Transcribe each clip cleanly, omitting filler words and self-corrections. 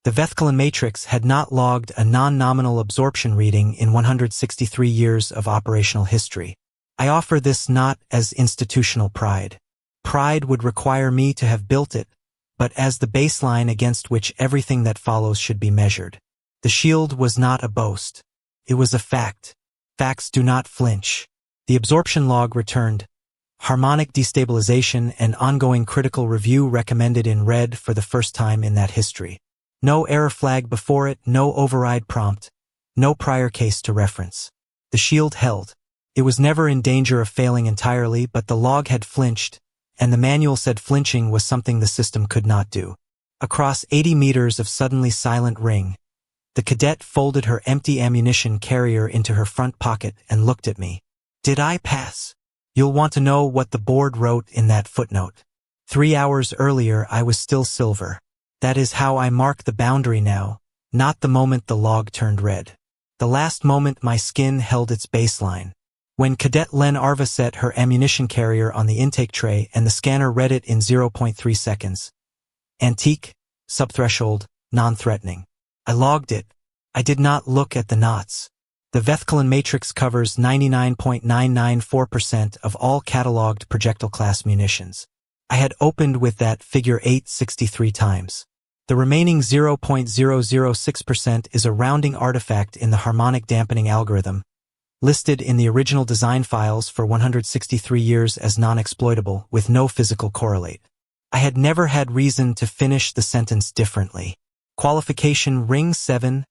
The Vethkalin matrix had not logged a non-nominal absorption reading in 163 years of operational history. I offer this not as institutional pride. Pride would require me to have built it, but as the baseline against which everything that follows should be measured. The shield was not a boast. It was a fact. Facts do not flinch. The absorption log returned. Harmonic destabilization and ongoing critical review recommended in red for the first time in that history. No error flag before it, no override prompt, no prior case to reference. The shield held. It was never in danger of failing entirely, but the log had flinched, and the manual said flinching was something the system could not do. Across 80 meters of suddenly silent ring, the cadet folded her empty ammunition carrier into her front pocket and looked at me. Did I pass? You'll want to know what the board wrote in that footnote. 3 hours earlier I was still silver. That is how I mark the boundary now, not the moment the log turned red. The last moment my skin held its baseline. When Cadet Len Arva set her ammunition carrier on the intake tray and the scanner read it in 0.3 seconds. Antique, subthreshold, non-threatening. I logged it. I did not look at the knots. The Vethkalin matrix covers 99.994% of all cataloged projectile class munitions. I had opened with that figure 8 63 times. The remaining 0.006% is a rounding artifact in the harmonic dampening algorithm, listed in the original design files for 163 years as non-exploitable with no physical correlate. I had never had reason to finish the sentence differently. Qualification Ring 7,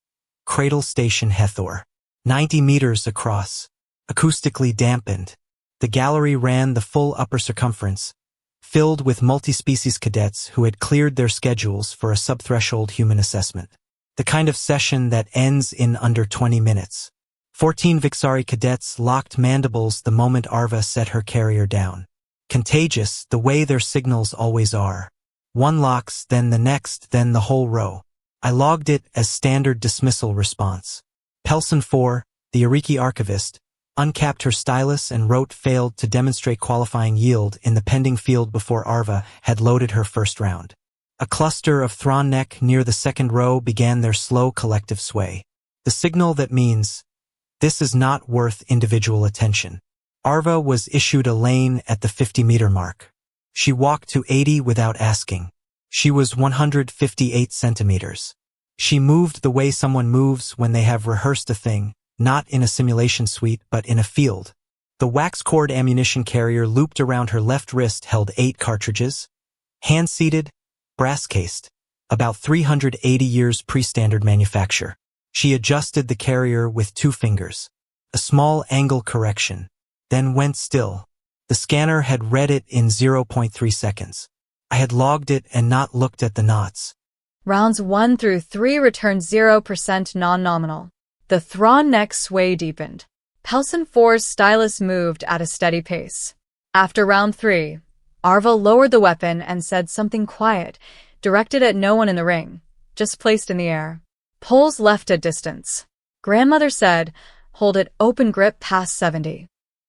Cradle Station Hathor. 90 meters across. Acoustically dampened. The gallery ran the full upper circumference, filled with multi-species cadets who had cleared their schedules for a subthreshold human assessment. The kind of session that ends in under 20 minutes. 14 Vixari cadets locked mandibles the moment Arva set her carrier down. Contagious, the way their signals always are. One locks, then the next, then the whole row. I logged it as standard dismissal response. Pelson 4, the Ariki archivist, uncapped her stylus and wrote failed to demonstrate qualifying yield in the pending field before Arva had loaded her first round. A cluster of Thrawn neck near the second row began their slow collective sway. The signal that means, this is not worth individual attention. Arva was issued a lane at the 50-meter mark. She walked to 80 without asking. She was 158 centimeters. She moved the way someone moves when they have rehearsed a thing, not in a simulation suite but in a field. The wax-cord ammunition carrier looped around her left wrist held 8 cartridges. Hand-seated, brass-cased, about 380 years pre-standard manufacture. She adjusted the carrier with 2 fingers. A small angle correction. Then went still. The scanner had read it in 0.3 seconds. I had logged it and not looked at the knots. Rounds 1 through 3 returned 0% non-nominal. The Thrawn neck sway deepened. Pelson 4's stylus moved at a steady pace. After round 3, Arva lowered the weapon and said something quiet, directed at no one in the ring, just placed in the air. Poles left at distance. Grandmother said, hold it open grip past 70.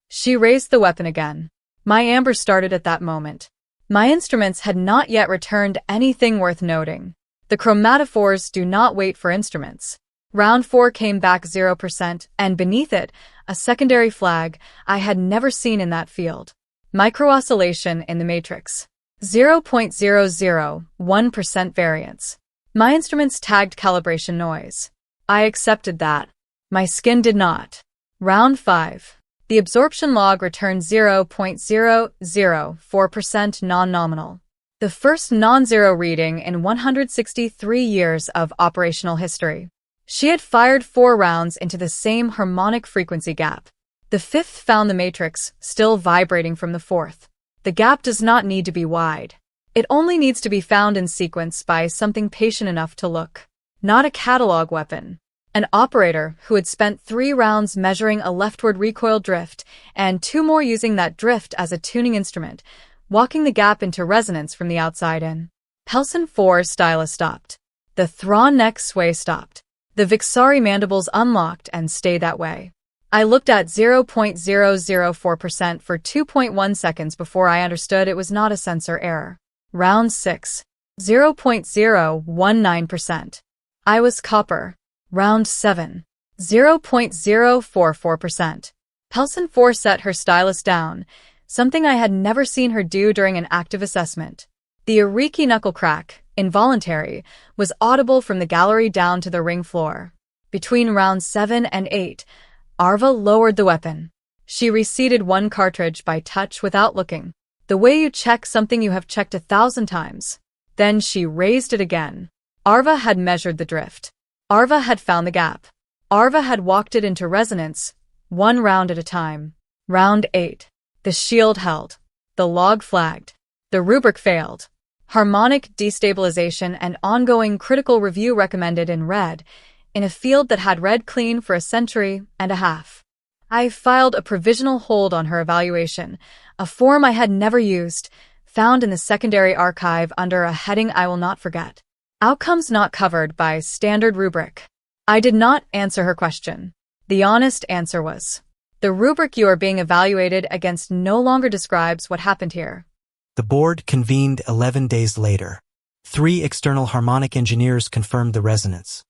She raised the weapon again. My amber started at that moment. My instruments had not yet returned anything worth noting. The chromatophores do not wait for instruments. Round 4 came back 0%, and beneath it, a secondary flag I had never seen in that field. Micro-oscillation in the matrix. 0.001% variance. My instruments tagged calibration noise. I accepted that. My skin did not. Round 5. The absorption log returned 0.004% non-nominal. The first non-zero reading in 163 years of operational history. She had fired 4 rounds into the same harmonic frequency gap. The 5th found the matrix still vibrating from the 4th. The gap does not need to be wide. It only needs to be found in sequence by something patient enough to look. Not a catalog weapon. An operator who had spent 3 rounds measuring a leftward recoil drift and 2 more using that drift as a tuning instrument, walking the gap into resonance from the outside in. Pelson 4's stylus stopped. The Thrawn neck sway stopped. The Vixari mandibles unlocked and stayed that way. I looked at 0.004% for 2.1 seconds before I understood it was not a sensor error. Round 6. 0.019%. I was copper. Round 7. 0.044%. Pelson 4 set her stylus down, something I had never seen her do during an active assessment. The Ariki knuckle crack, involuntary, was audible from the gallery down to the ring floor. Between rounds 7 and 8, Arva lowered the weapon. She reseated one cartridge by touch without looking. The way you check something you have checked 1,000 times. Then she raised it again. Arva had measured the drift. Arva had found the gap. Arva had walked it into resonance, one round at a time. Round 8. The shield held. The log flagged. The rubric failed. Harmonic destabilization and ongoing critical review recommended in red, in a field that had read clean for a century and a half. I filed a provisional hold on her evaluation, a form I had never used, found in the secondary archive under a heading I will not forget. Outcomes not covered by standard rubric. I did not answer her question. The honest answer was, the rubric you are being evaluated against no longer describes what happened here. The board convened 11 days later. 3 external harmonic engineers confirmed the resonance.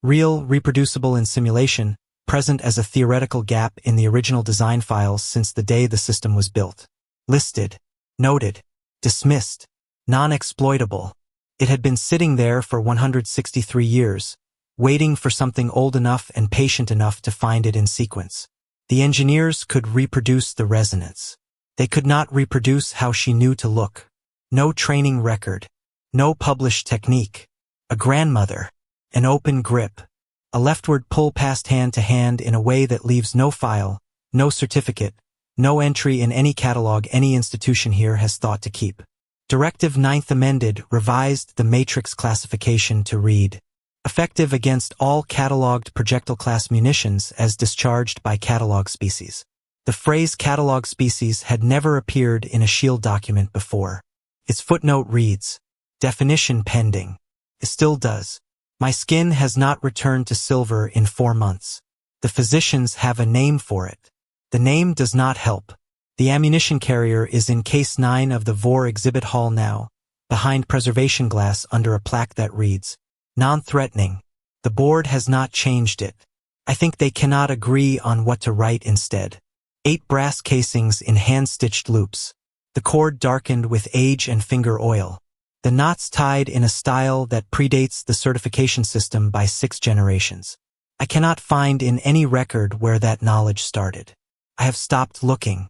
Real, reproducible in simulation, present as a theoretical gap in the original design files since the day the system was built. Listed, noted, dismissed, non-exploitable. It had been sitting there for 163 years, waiting for something old enough and patient enough to find it in sequence. The engineers could reproduce the resonance. They could not reproduce how she knew to look. No training record. No published technique. A grandmother. An open grip. A leftward pull passed hand to hand in a way that leaves no file, no certificate, no entry in any catalog any institution here has thought to keep. Directive 9th amended revised the matrix classification to read, effective against all cataloged projectile class munitions as discharged by catalog species. The phrase catalog species had never appeared in a SHIELD document before. Its footnote reads, definition pending. It still does. My skin has not returned to silver in 4 months. The physicians have a name for it. The name does not help. The ammunition carrier is in case 9 of the VOR exhibit hall now, behind preservation glass under a plaque that reads, non-threatening. The board has not changed it. I think they cannot agree on what to write instead. 8 brass casings in hand-stitched loops. The cord darkened with age and finger oil. The knots tied in a style that predates the certification system by 6 generations. I cannot find in any record where that knowledge started. I have stopped looking.